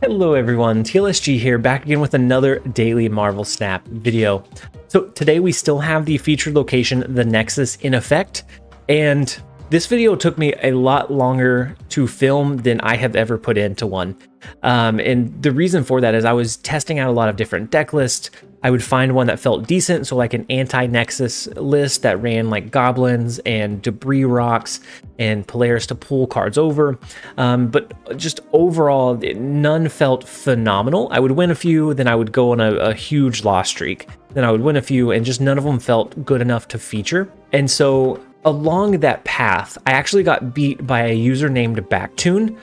Hello everyone, TLSG here, back again with another daily Marvel Snap video. So today we still have the featured location, the Nexus, in effect, and this video took me a lot longer to film than I have ever put into one. And the reason for that is I was testing out a lot of different deck lists. I would find one that felt decent, so like an anti-Nexus list that ran like goblins and debris rocks and Polaris to pull cards over. But just overall, none felt phenomenal. I would win a few, then I would go on a huge loss streak. Then I would win a few, and just none of them felt good enough to feature. And so along that path, I actually got beat by a user named Backtune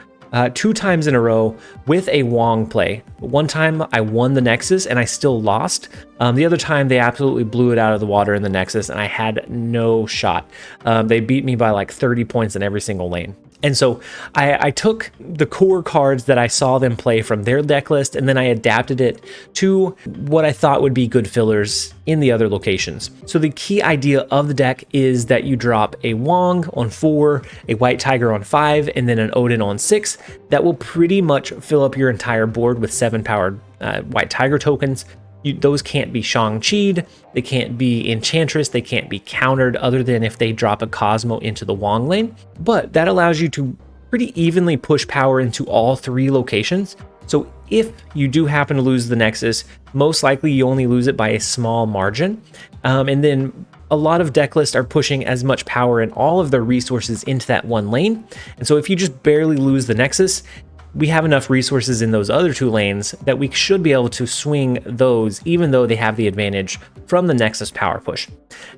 2 times in a row with a Wong play. One time I won the Nexus and I still lost. The other time they absolutely blew it out of the water in the Nexus and I had no shot. They beat me by like 30 points in every single lane. And so I took the core cards that I saw them play from their deck list, and then I adapted it to what I thought would be good fillers in the other locations. So the key idea of the deck is that you drop a Wong on 4, a White Tiger on 5, and then an Odin on 6. That will pretty much fill up your entire board with 7 powered White Tiger tokens. Those can't be Shang-Chi'd, they can't be Enchantress, they can't be countered other than if they drop a Cosmo into the Wong lane. But that allows you to pretty evenly push power into all 3 locations. So if you do happen to lose the Nexus, most likely you only lose it by a small margin. And then a lot of deck lists are pushing as much power and all of their resources into that one lane. And so if you just barely lose the Nexus, we have enough resources in those other 2 lanes that we should be able to swing those, even though they have the advantage from the Nexus power push.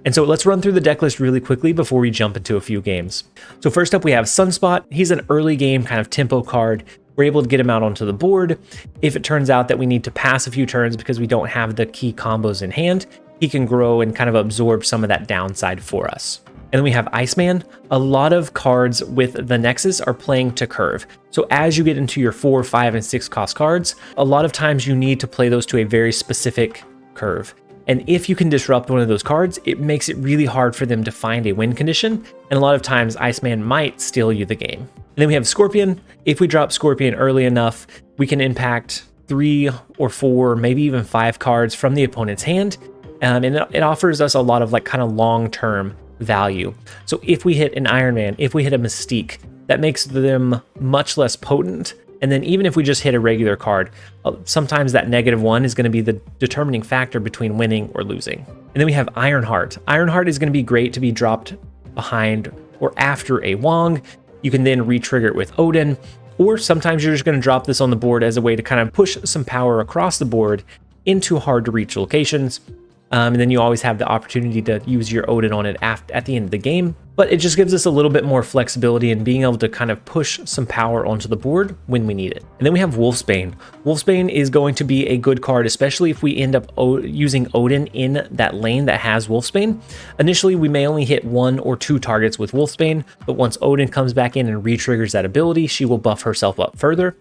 And so let's run through the deck list really quickly before we jump into a few games. So first up we have Sunspot. He's an early game kind of tempo card. We're able to get him out onto the board. If it turns out that we need to pass a few turns because we don't have the key combos in hand, he can grow and kind of absorb some of that downside for us. And then we have Iceman. A lot of cards with the Nexus are playing to curve. So as you get into your 4, 5, and 6 cost cards, a lot of times you need to play those to a very specific curve. And if you can disrupt one of those cards, it makes it really hard for them to find a win condition. And a lot of times Iceman might steal you the game. And then we have Scorpion. If we drop Scorpion early enough, we can impact 3 or 4, maybe even 5 cards from the opponent's hand. And it offers us a lot of like kind of long-term value. So if we hit an Iron Man, if we hit a Mystique, that makes them much less potent. And then even if we just hit a regular card, sometimes that -1 is going to be the determining factor between winning or losing. And then we have Ironheart. Ironheart is going to be great to be dropped behind or after a Wong. You can then re-trigger it with Odin, or sometimes you're just going to drop this on the board as a way to kind of push some power across the board into hard to reach locations. And then you always have the opportunity to use your Odin on it at the end of the game. But it just gives us a little bit more flexibility in being able to kind of push some power onto the board when we need it. And then we have Wolfsbane. Wolfsbane is going to be a good card, especially if we end up using Odin in that lane that has Wolfsbane. Initially, we may only hit 1 or 2 targets with Wolfsbane, but once Odin comes back in and re-triggers that ability, she will buff herself up further.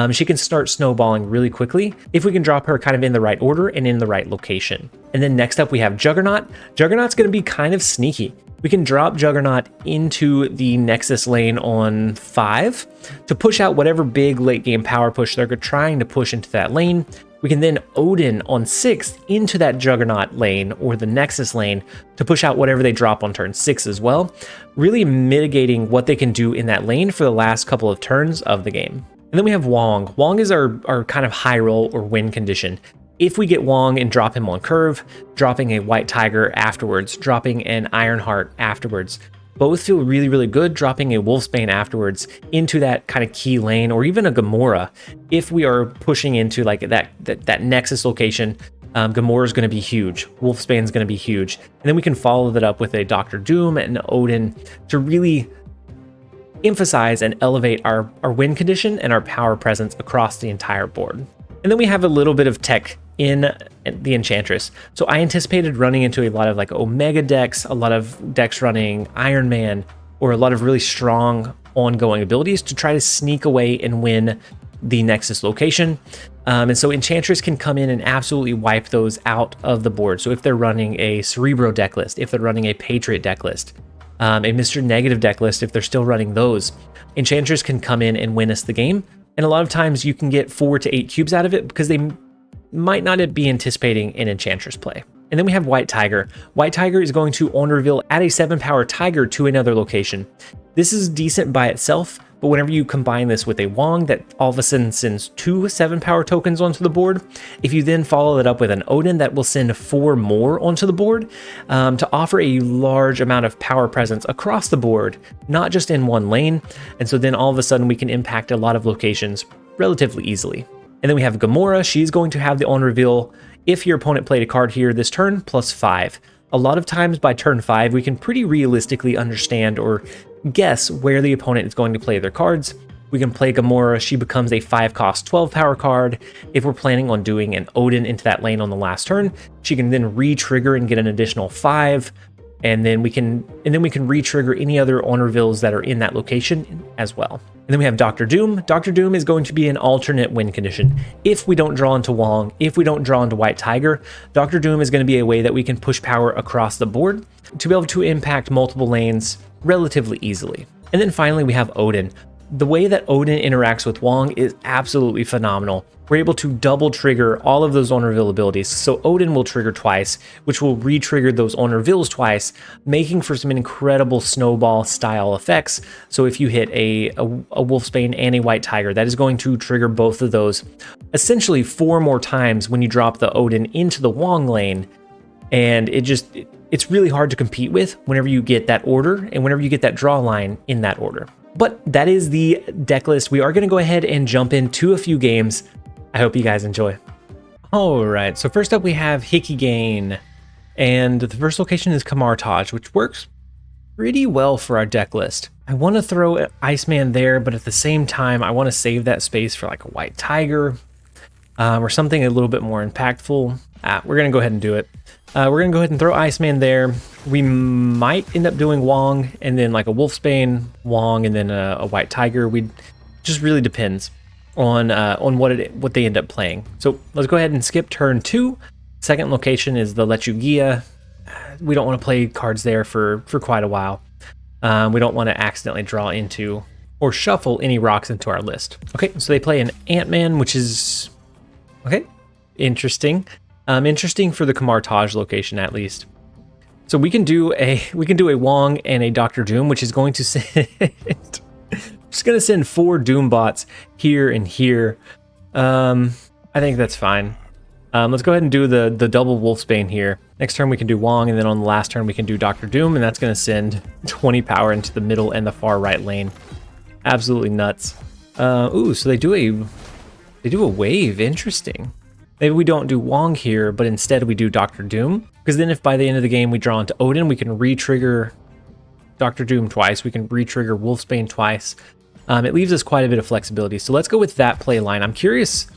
She can start snowballing really quickly if we can drop her kind of in the right order and in the right location. And then next up, we have Juggernaut. Juggernaut's going to be kind of sneaky. We can drop Juggernaut into the Nexus lane on 5 to push out whatever big late game power push they're trying to push into that lane. We can then Odin on 6 into that Juggernaut lane or the Nexus lane to push out whatever they drop on turn 6 as well, really mitigating what they can do in that lane for the last couple of turns of the game. And then we have Wong. Wong is our kind of high roll or win condition. If we get Wong and drop him on curve, dropping a White Tiger afterwards, dropping an Ironheart afterwards, both feel really, really good. Dropping a Wolfsbane afterwards into that kind of key lane, or even a Gamora, if we are pushing into like that Nexus location, Gamora is going to be huge. Wolfsbane is going to be huge. And then we can follow that up with a Doctor Doom and Odin to really emphasize and elevate our win condition and our power presence across the entire board. And then we have a little bit of tech in the Enchantress. So I anticipated running into a lot of like Omega decks, a lot of decks running Iron Man, or a lot of really strong ongoing abilities to try to sneak away and win the Nexus location. And so Enchantress can come in and absolutely wipe those out of the board. So if they're running a Cerebro deck list, if they're running a Patriot deck list, a Mr. Negative deck list, if they're still running those, Enchantress can come in and win us the game And a lot of times you can get 4 to 8 cubes out of it because they might not be anticipating an Enchantress play. And then we have White Tiger. White Tiger is going to on reveal add a 7-power Tiger to another location. This is decent by itself, but whenever you combine this with a Wong that all of a sudden sends 2 7-power tokens onto the board, if you then follow it up with an Odin that will send 4 more onto the board to offer a large amount of power presence across the board, not just in one lane. And so then all of a sudden we can impact a lot of locations relatively easily. And then we have Gamora. She's going to have the on reveal if your opponent played a card here this turn, +5. A lot of times by turn 5, we can pretty realistically understand or guess where the opponent is going to play their cards. We can play Gamora. She becomes a 5-cost 12-power card. If we're planning on doing an Odin into that lane on the last turn, she can then re-trigger and get an additional 5. And then we can re-trigger any other on reveals that are in that location as well. And then we have Dr. Doom. Dr. Doom is going to be an alternate win condition. If we don't draw into Wong, if we don't draw into White Tiger, Dr. Doom is going to be a way that we can push power across the board to be able to impact multiple lanes relatively easily. And then finally we have Odin. The way that Odin interacts with Wong is absolutely phenomenal. We're able to double trigger all of those on reveal abilities. So Odin will trigger twice, which will re-trigger those on reveals twice, making for some incredible snowball style effects. So if you hit a Wolfsbane and a White Tiger, that is going to trigger both of those essentially 4 more times when you drop the Odin into the Wong lane. And it's really hard to compete with whenever you get that order and whenever you get that draw line in that order. But that is the deck list. We are going to go ahead and jump into a few games. I hope you guys enjoy. All right, so first up we have HydraKing, and the first location is Camartage, which works pretty well for our deck list. I want to throw Iceman there, but at the same time, I want to save that space for like a White Tiger or something a little bit more impactful. We're going to go ahead and do it. We're going to go ahead and throw Iceman there. We might end up doing Wong and then like a Wolfsbane, Wong, and then a White Tiger. Just really depends on what they end up playing. So let's go ahead and skip turn 2. Second location is the Lechugia. We don't want to play cards there for quite a while. We don't want to accidentally draw into or shuffle any rocks into our list. Okay, so they play an Ant-Man, which is okay, interesting. Interesting for the Camartage location at least. So we can do a Wong and a Dr. Doom, which is going to send just gonna send 4 Doom bots here and here. I think that's fine. Let's go ahead and do the double Wolfsbane here. Next turn we can do Wong, and then on the last turn we can do Dr. Doom, and that's gonna send 20 power into the middle and the far right lane. Absolutely nuts. Ooh, so they do a wave. Interesting. Maybe we don't do Wong here, but instead we do Dr. Doom. Because then if by the end of the game we draw into Odin, we can re-trigger Dr. Doom twice. We can re-trigger Wolfsbane twice. It leaves us quite a bit of flexibility. So let's go with that play line. I'm curious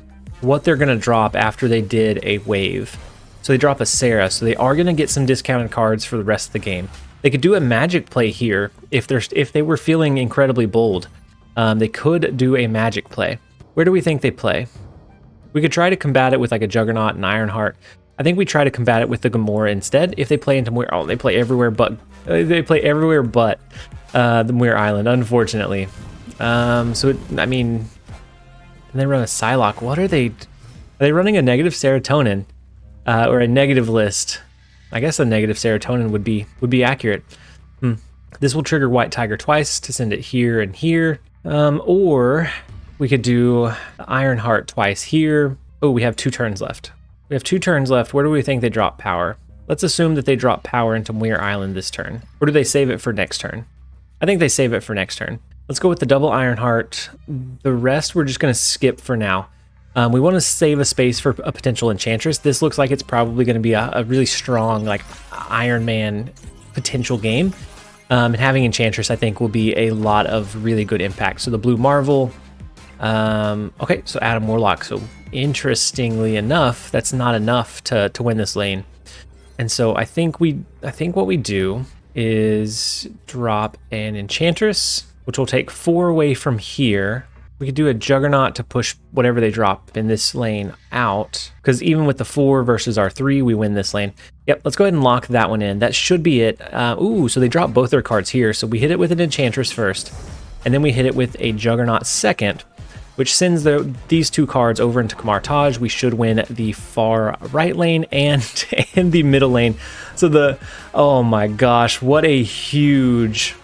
what they're going to drop after they did a wave. So they drop a Sarah. So they are going to get some discounted cards for the rest of the game. They could do a magic play here if they were feeling incredibly bold. They could do a magic play. Where do we think they play? We could try to combat it with like a Juggernaut and Ironheart. I think we try to combat it with the Gamora instead. If they play into Muir, they play everywhere but the Muir Island, unfortunately. I mean, and they run a Psylocke. What are they? Are they running a negative serotonin or a negative list? I guess a negative serotonin would be accurate. This will trigger White Tiger twice to send it here and here, or we could do Ironheart twice here. Oh, we have 2 turns left. We have 2 turns left. Where do we think they drop power? Let's assume that they drop power into Muir Island this turn. Or do they save it for next turn? I think they save it for next turn. Let's go with the double Ironheart. The rest we're just going to skip for now. We want to save a space for a potential Enchantress. This looks like it's probably going to be a really strong like Iron Man potential game. And having Enchantress I think will be a lot of really good impact. So the Blue Marvel. Okay, so Adam Warlock. So interestingly enough, that's not enough to win this lane. And so I think what we do is drop an Enchantress, which will take 4 away from here. We could do a Juggernaut to push whatever they drop in this lane out, because even with the 4 versus our 3, we win this lane. Yep, let's go ahead and lock that one in. That should be it. Ooh, so they drop both their cards here. So we hit it with an Enchantress first, and then we hit it with a Juggernaut second. which sends these two cards over into Camartage. We should win the far right lane and the middle lane. So oh my gosh, what a huge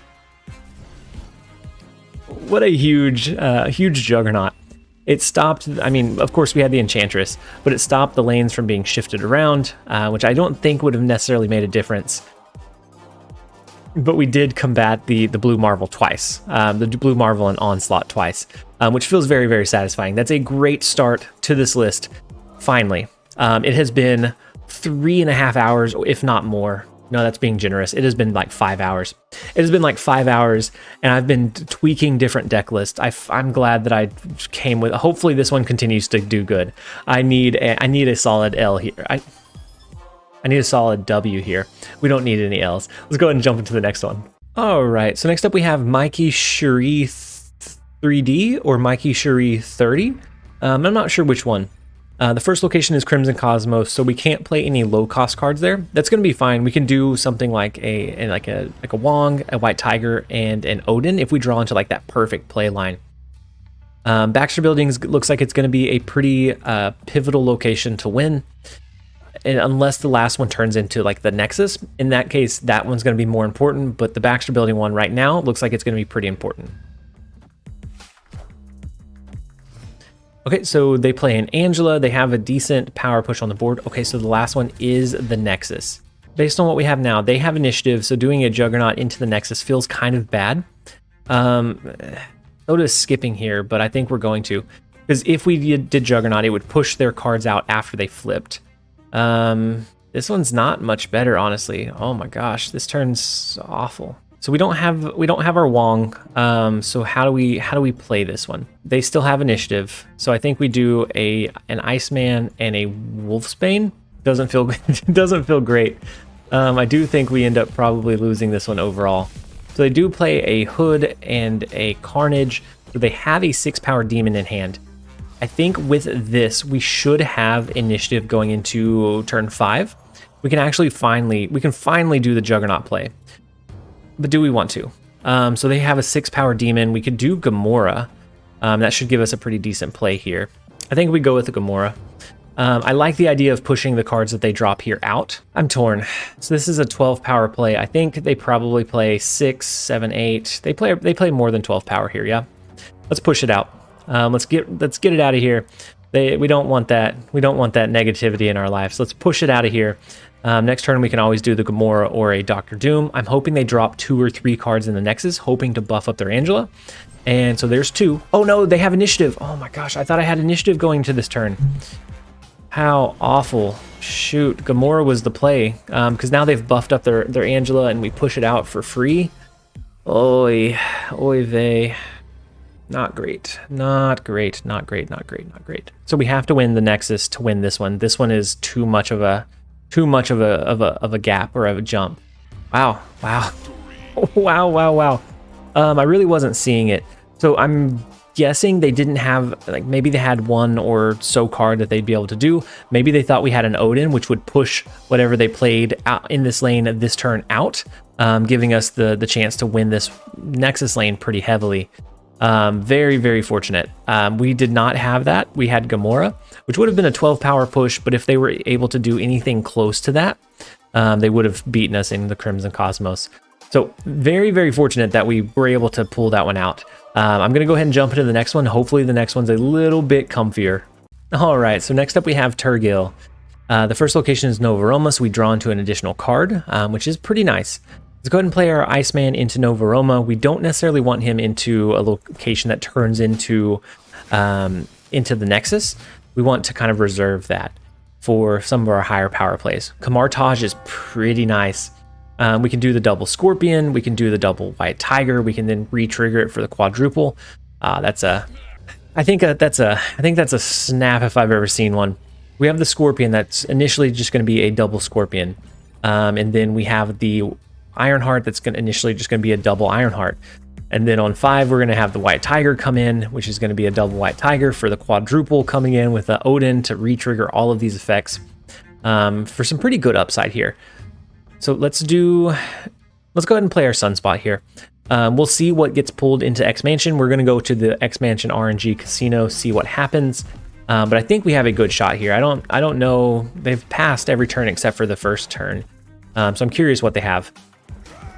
juggernaut. It stopped, I mean, of course we had the Enchantress, but it stopped the lanes from being shifted around, which I don't think would have necessarily made a difference. But we did combat the Blue Marvel twice, the Blue Marvel and Onslaught twice, which feels very, very satisfying. That's a great start to this list, finally. It has been 3.5 hours, if not more. No, that's being generous. It has been like 5 hours. It has been like 5 hours, and I've been tweaking different deck lists. I'm glad that I came with. Hopefully, this one continues to do good. I need a solid L here. I need a solid W here. We don't need any L's. Let's go ahead and jump into the next one. All right. So next up, we have Mikey Cherie 3D or Mikey Cherie 30. I'm not sure which one. The first location is Crimson Cosmos, so we can't play any low-cost cards there. That's going to be fine. We can do something like a Wong, a White Tiger, and an Odin if we draw into like that perfect play line. Baxter Buildings looks like it's going to be a pretty pivotal location to win, and unless the last one turns into like the Nexus. In that case, that one's going to be more important, but the Baxter Building one right now looks like it's going to be pretty important. Okay, so they play an Angela. They have a decent power push on the board. Okay, so the last one is the Nexus. Based on what we have now, they have initiative, so doing a Juggernaut into the Nexus feels kind of bad. So does skipping here, but I think we're going to. Because if we did Juggernaut, it would push their cards out after they flipped. This one's not much better, honestly. Oh my gosh, this turn's awful. So we don't have our Wong. So how do we play this one? They still have initiative. So I think we do an Iceman and a Wolfsbane. Doesn't feel great. I do think we end up probably losing this one overall. So they do play a Hood and a Carnage. So they have a 6-power demon in hand. I think with this we should have initiative going into turn 5. We can finally do the Juggernaut play. But do we want to? So they have a 6-power demon. We could do Gamora. That should give us a pretty decent play here. I think we go with the Gamora. I like the idea of pushing the cards that they drop here out. I'm torn. So this is a 12-power play. I think they probably play 6, 7, 8. They play more than 12 power here. Yeah. Let's push it out. Let's get it out of here. We don't want that. We don't want that negativity in our lives. So let's push it out of here. Next turn, we can always do the Gamora or a Dr. Doom. I'm hoping they drop 2 or 3 cards in the Nexus, hoping to buff up their Angela. And so there's 2. Oh no, they have initiative. Oh my gosh, I thought I had initiative going to this turn. How awful. Shoot, Gamora was the play. Because now they've buffed up their Angela and we push it out for free. Oy vey. Not great. Not great. So we have to win the Nexus to win this one. This one is too much of a gap or of a jump. Wow. I really wasn't seeing it. So I'm guessing they didn't have, like, maybe they had 1 or so card that they'd be able to do. Maybe they thought we had an Odin, which would push whatever they played out in this lane this turn out, giving us the chance to win this Nexus lane pretty heavily. Very, very fortunate. We did not have that. We had Gamora, which would have been a 12-power push, but if they were able to do anything close to that, they would have beaten us in the Crimson Cosmos. So very, very fortunate that we were able to pull that one out. I'm going to go ahead and jump into the next one. Hopefully the next one's a little bit comfier. All right, so next up we have Turgil. The first location is Nova Roma, so we draw into an additional card, which is pretty nice. Let's go ahead and play our Iceman into Nova Roma. We don't necessarily want him into a location that turns into the Nexus. We want to kind of reserve that for some of our higher power plays. Camartage is pretty nice. We can do the double Scorpion. We can do the double White Tiger. We can then re-trigger it for the quadruple. I think that's a snap if I've ever seen one. We have the Scorpion that's initially just going to be a double Scorpion, and then we have the Ironheart that's initially just going to be a double Ironheart. And then on 5, we're going to have the White Tiger come in, which is going to be a double White Tiger for the quadruple, coming in with the Odin to re-trigger all of these effects for some pretty good upside here. So let's go ahead and play our Sunspot here. We'll see what gets pulled into X Mansion. We're going to go to the X Mansion RNG casino, see what happens. But I think we have a good shot here. I don't know. They've passed every turn except for the first turn. So I'm curious what they have.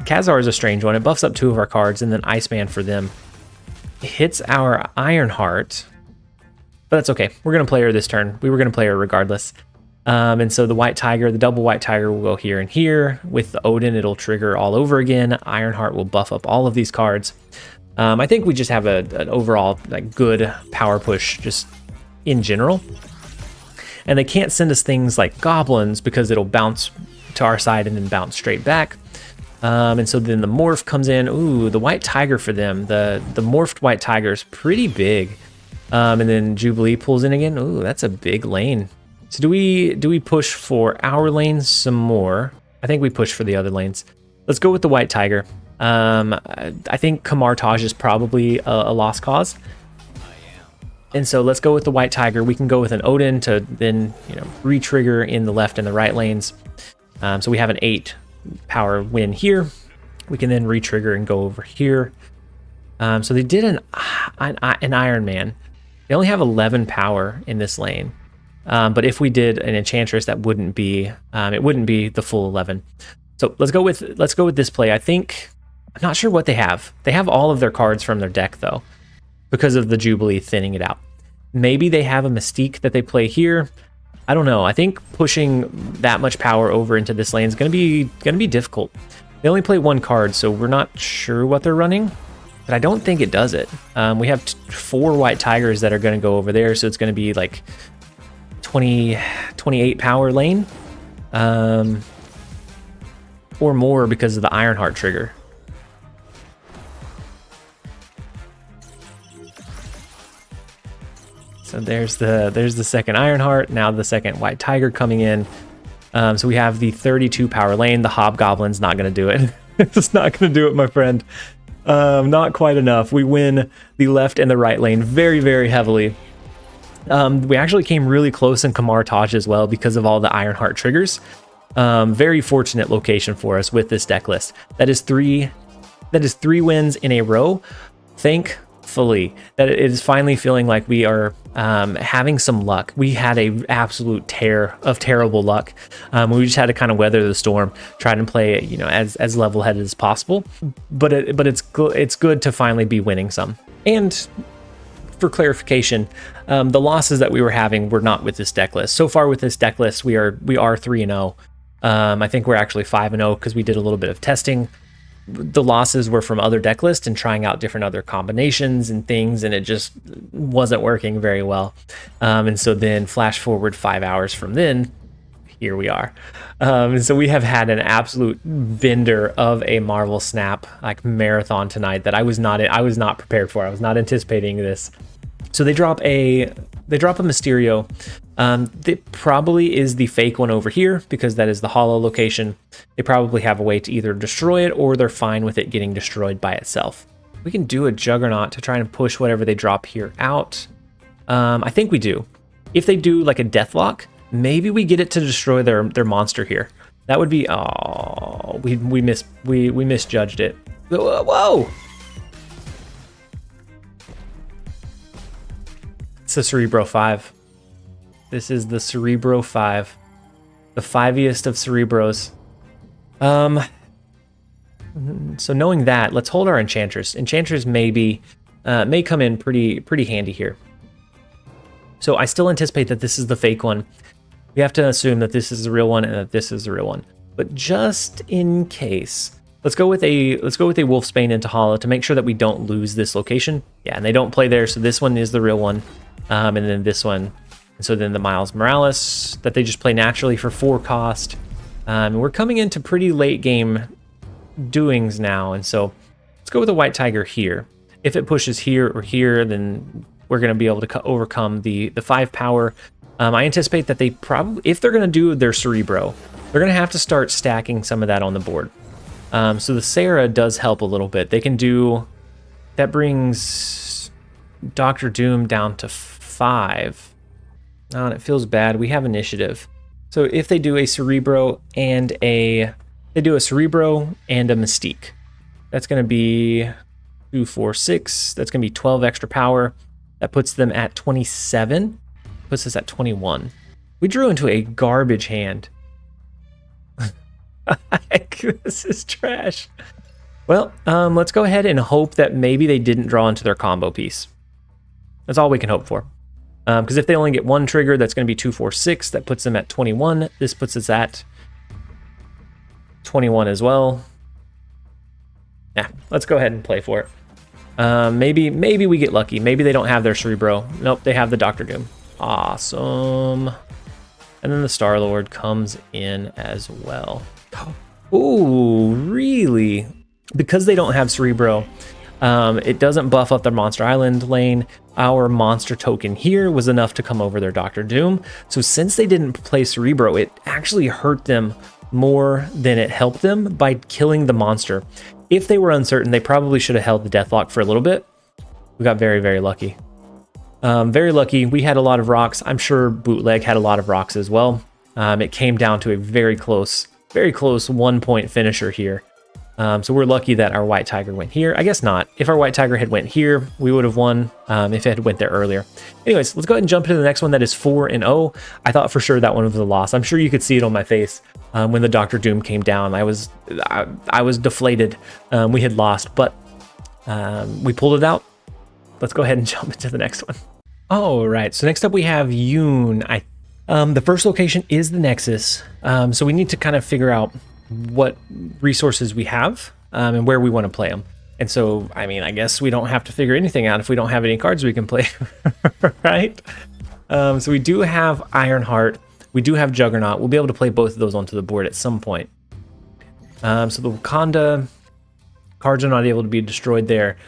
Khazar is a strange one. It buffs up 2 of our cards, and then Iceman for them. It hits our Ironheart, but that's okay. We're going to play her this turn. We were going to play her regardless. And so the White Tiger, the double White Tiger will go here and here. With the Odin, it'll trigger all over again. Ironheart will buff up all of these cards. I think we just have an overall like good power push just in general. And they can't send us things like goblins because it'll bounce to our side and then bounce straight back. And so then the morph comes in. Ooh, the White Tiger for them. The morphed White Tiger is pretty big. And then Jubilee pulls in again. Ooh, that's a big lane. So do we push for our lanes some more? I think we push for the other lanes. Let's go with the White Tiger. I think Kamartaj is probably a lost cause. And so let's go with the White Tiger. We can go with an Odin to then, re-trigger in the left and the right lanes. So we have an 8 power win here. We can then re-trigger and go over here. So they did an Iron Man. They only have 11 power in this lane. But if we did an Enchantress, that wouldn't be it wouldn't be the full 11. So let's go with this play. I'm not sure what they have. They have all of their cards from their deck though, because of the Jubilee thinning it out. Maybe they have a Mystique that they play here. I don't know. I think pushing that much power over into this lane is gonna be difficult. They only play 1 card, so we're not sure what they're running. But I don't think it does it. We have 4 White Tigers that are gonna go over there, so it's gonna be like 28 power lane, or more because of the Ironheart trigger. So there's the second Ironheart. Now the second White Tiger coming in. So we have the 32 power lane. The Hobgoblin's not going to do it. It's not going to do it, my friend. Not quite enough. We win the left and the right lane very, very heavily. We actually came really close in Kamartaj as well because of all the Ironheart triggers. Very fortunate location for us with this deck list. That is three wins in a row. Thankfully, that it is finally feeling like we are having some luck. We had a absolute tear of terrible luck. We just had to kind of weather the storm, trying to play it, as level-headed as possible. But it's good to finally be winning some. And for clarification, the losses that we were having were not with this deck list. So far with this deck list, we are 3-0. I think we're actually 5-0 because we did a little bit of testing. The losses were from other deck lists and trying out different other combinations and things, and it just wasn't working very well. And so then flash forward 5 hours from then, here we are. So we have had an absolute bender of a Marvel Snap like marathon tonight that I was not prepared for. I was not anticipating this. So they drop a Mysterio. That probably is the fake one over here because that is the hollow location. They probably have a way to either destroy it or they're fine with it getting destroyed by itself. We can do a Juggernaut to try and push whatever they drop here out. I think we do. If they do like a Deathlock, maybe we get it to destroy their monster here. That would be, oh, we misjudged it. Whoa! It's the Cerebro 5. This is the Cerebro 5. The 5-iest of Cerebros. So knowing that, let's hold our Enchantress. Enchantress may come in pretty handy here. So I still anticipate that this is the fake one. We have to assume that this is the real one and that this is the real one. But just in case, let's go with a Wolfsbane into Hollow to make sure that we don't lose this location. Yeah, and they don't play there, so this one is the real one. And then this one. And so then the Miles Morales that they just play naturally for 4 cost. And we're coming into pretty late game doings now. And so let's go with a White Tiger here. If it pushes here or here, then we're going to be able to overcome the 5 power. I anticipate that they probably, if they're going to do their Cerebro, they're going to have to start stacking some of that on the board. So the Sarah does help a little bit. They can do, that brings Dr. Doom down to 5. Oh, and it feels bad. We have initiative. So if they do a Cerebro and a Mystique, That's going to be 2, 4, 6. That's going to be 12 extra power. That puts them at 27. Puts us at 21. We drew into a garbage hand. This is trash. Well, let's go ahead and hope that maybe they didn't draw into their combo piece. That's all we can hope for. Because if they only get one trigger, that's going to be 2, 4, 6. That puts them at 21. This puts us at 21 as well. Yeah, let's go ahead and play for it. Maybe we get lucky. Maybe they don't have their Cerebro. Nope, they have the Dr. Doom. Awesome. And then the Star-Lord comes in as well. Ooh, really? Because they don't have Cerebro, it doesn't buff up their Monster Island lane. Our monster token here was enough to come over their Dr. Doom. So since they didn't play Cerebro, it actually hurt them more than it helped them by killing the monster. If they were uncertain, they probably should have held the Deathlock for a little bit. We got very, very lucky. Very lucky. We had a lot of rocks. I'm sure Bootleg had a lot of rocks as well. It came down to a very close 1-point finisher here. So we're lucky that our White Tiger went here. I guess not. If our White Tiger had went here, we would have won if it had went there earlier. Anyways, let's go ahead and jump into the next one that is 4-0. I thought for sure that one was a loss. I'm sure you could see it on my face when the Dr. Doom came down. I was deflated. We had lost, but we pulled it out. Let's go ahead and jump into the next one. All right, so next up we have Yoon. The first location is the Nexus. So we need to kind of figure out what resources we have and where we want to play them. And so, I mean, I guess we don't have to figure anything out if we don't have any cards we can play, right? So we do have Ironheart. We do have Juggernaut. We'll be able to play both of those onto the board at some point. So the Wakanda cards are not able to be destroyed there.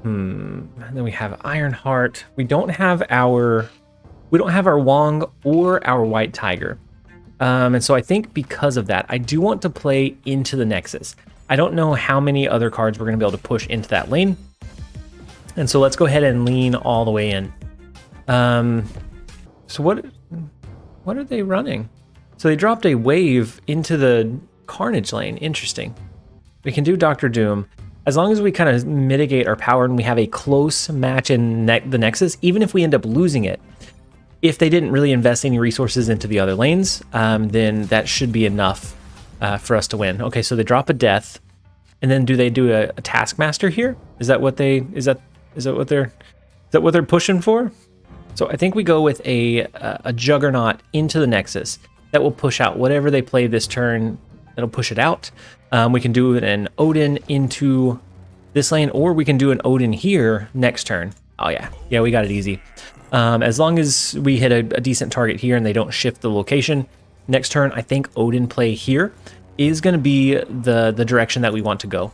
And then we have Ironheart. We don't have our Wong or our White Tiger. And so I think because of that, I do want to play into the Nexus. I don't know how many other cards we're going to be able to push into that lane. And so let's go ahead and lean all the way in. So what are they running? So they dropped a wave into the Carnage lane. Interesting. We can do Dr. Doom. As long as we kind of mitigate our power and we have a close match in the Nexus, even if we end up losing it, if they didn't really invest any resources into the other lanes, then that should be enough for us to win. Okay, so they drop a death, and then do they do a Taskmaster here? Is that what they're pushing for? So I think we go with a Juggernaut into the Nexus that will push out whatever they play this turn. That'll push it out. We can do an Odin into this lane, or we can do an Odin here next turn. Oh yeah, we got it easy. As long as we hit a decent target here and they don't shift the location, next turn I think Odin play here is going to be the direction that we want to go.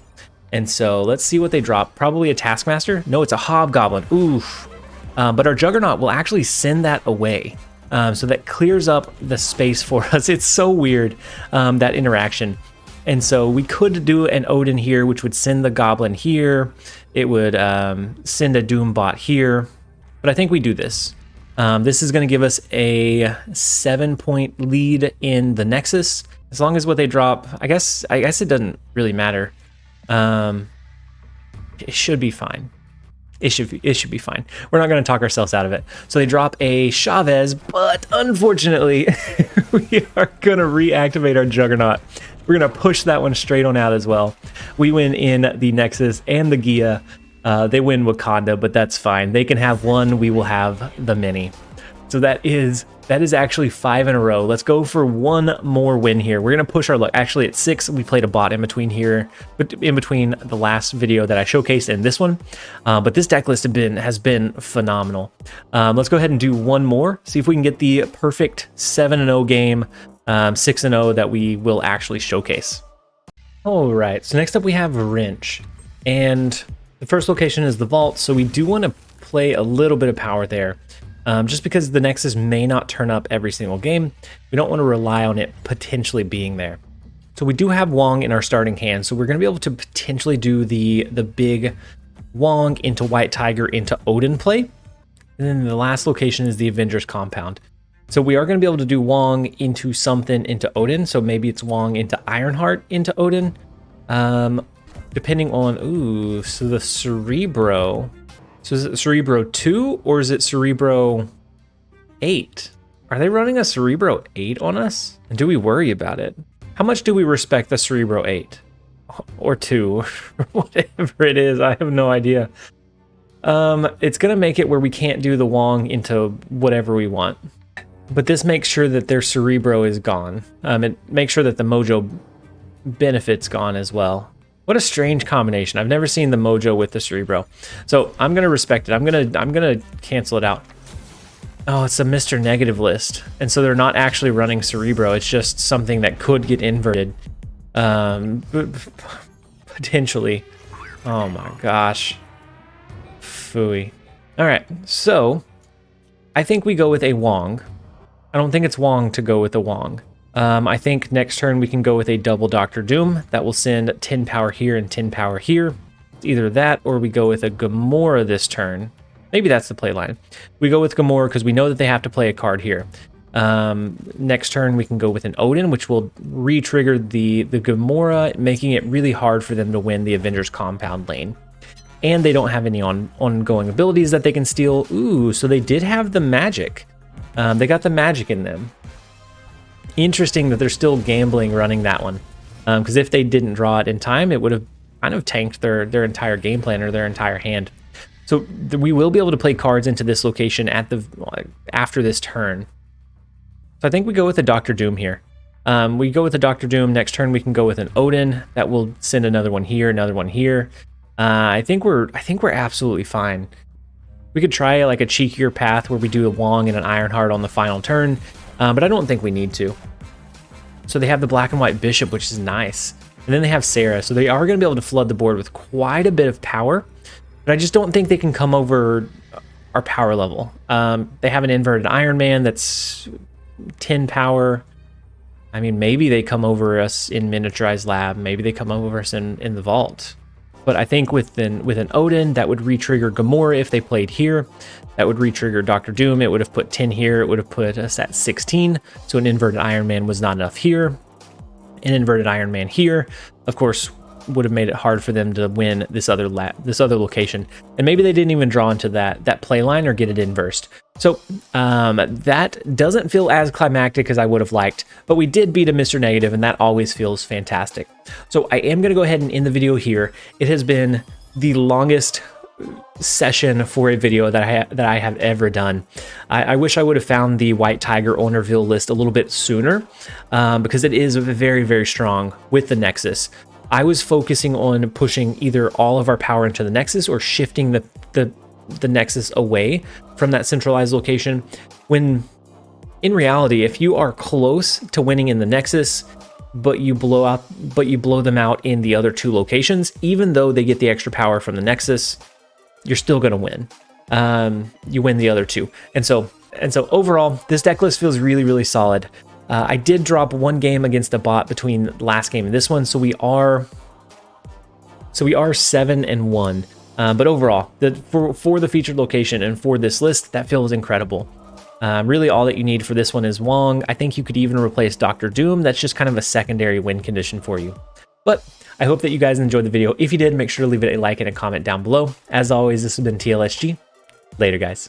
And so let's see what they drop. Probably a Taskmaster. No, it's a Hobgoblin. Oof. But our Juggernaut will actually send that away. So that clears up the space for us. It's so weird, that interaction. And so we could do an Odin here, which would send the Goblin here. It would send a Doombot here. But I think we do this. This is going to give us a 7-point lead in the Nexus. As long as what they drop, I guess it doesn't really matter. It should be fine. It should be fine. We're not going to talk ourselves out of it. So they drop a Chavez, but unfortunately, we are going to reactivate our Juggernaut. We're going to push that one straight on out as well. We win in the Nexus and the Gia. They win Wakanda, but that's fine. They can have one. We will have the many. So that is actually 5 in a row. Let's go for one more win here. We're going to push our luck. Actually, at 6, we played a bot in between here, but in between the last video that I showcased and this one. But this deck list has been phenomenal. Let's go ahead and do one more. See if we can get the perfect 7-0 game, 6-0 that we will actually showcase. All right. So next up we have Wrench, and the first location is the Vault. So we do want to play a little bit of power there. Just because the Nexus may not turn up every single game, we don't want to rely on it potentially being there. So we do have Wong in our starting hand, so we're going to be able to potentially do the big Wong into White Tiger into Odin play. And then the last location is the Avengers Compound. So we are going to be able to do Wong into something into Odin, so maybe it's Wong into Ironheart into Odin. depending on, ooh, so the Cerebro. So is it Cerebro 2 or is it Cerebro 8? Are they running a Cerebro 8 on us? And do we worry about it? How much do we respect the Cerebro 8? Or 2, whatever it is, I have no idea. It's gonna make it where we can't do the Wong into whatever we want. But this makes sure that their Cerebro is gone. It makes sure that the Mojo benefit's gone as well. What a strange combination. I've never seen the Mojo with the Cerebro. So I'm gonna respect it. I'm gonna cancel it out. Oh, it's a Mr. Negative list. And so they're not actually running Cerebro. It's just something that could get inverted. Potentially. Oh my gosh. Phooey. All right, so I think we go with a Wong. I don't think it's Wong to go with a Wong. I think next turn we can go with a double Dr. Doom. That will send 10 power here and 10 power here. It's either that or we go with a Gamora this turn. Maybe that's the play line. We go with Gamora because we know that they have to play a card here. Next turn we can go with an Odin, which will re-trigger the Gamora, making it really hard for them to win the Avengers compound lane. And they don't have any ongoing abilities that they can steal. Ooh, so they did have the magic. They got the magic in them. Interesting that they're still gambling running that one. Because if they didn't draw it in time, it would have kind of tanked their entire game plan or their entire hand. So we will be able to play cards into this location at after this turn. So I think we go with a Dr. Doom here. We go with the Dr. Doom. Next turn we can go with an Odin. That will send another one here, another one here. I think we're absolutely fine. We could try like a cheekier path where we do a Wong and an Ironheart on the final turn, but I don't think we need to. So they have the black and white Bishop, which is nice. And then they have Sarah, so they are going to be able to flood the board with quite a bit of power, but I just don't think they can come over our power level. They have an inverted Iron Man that's 10 power. I mean, maybe they come over us in Miniaturized Lab, maybe they come over us in the Vault. But I think with an Odin, that would re-trigger Gamora if they played here. That would re-trigger Dr. Doom. It would have put 10 here. It would have put us at 16. So an inverted Iron Man was not enough here. An inverted Iron Man here, of course, would have made it hard for them to win this other location. And maybe they didn't even draw into that play line or get it inversed. So that doesn't feel as climactic as I would have liked, but we did beat a Mr. Negative, and that always feels fantastic. So I am going to go ahead and end the video here. It has been the longest session for a video that I have ever done. I wish I would have found the White Tiger Ownerville list a little bit sooner, because it is very, very strong with the Nexus. I was focusing on pushing either all of our power into the Nexus or shifting the Nexus away from that centralized location, when in reality, if you are close to winning in the Nexus, but you blow them out in the other two locations, even though they get the extra power from the Nexus, you're still going to win. You win the other two. And so overall, this deck list feels really, really solid. I did drop one game against a bot between last game and this one, so we are 7-1. But overall, for the featured location and for this list, that feels incredible. Really, all that you need for this one is Wong. I think you could even replace Dr. Doom. That's just kind of a secondary win condition for you. But I hope that you guys enjoyed the video. If you did, make sure to leave it a like and a comment down below. As always, this has been TLSG. Later, guys.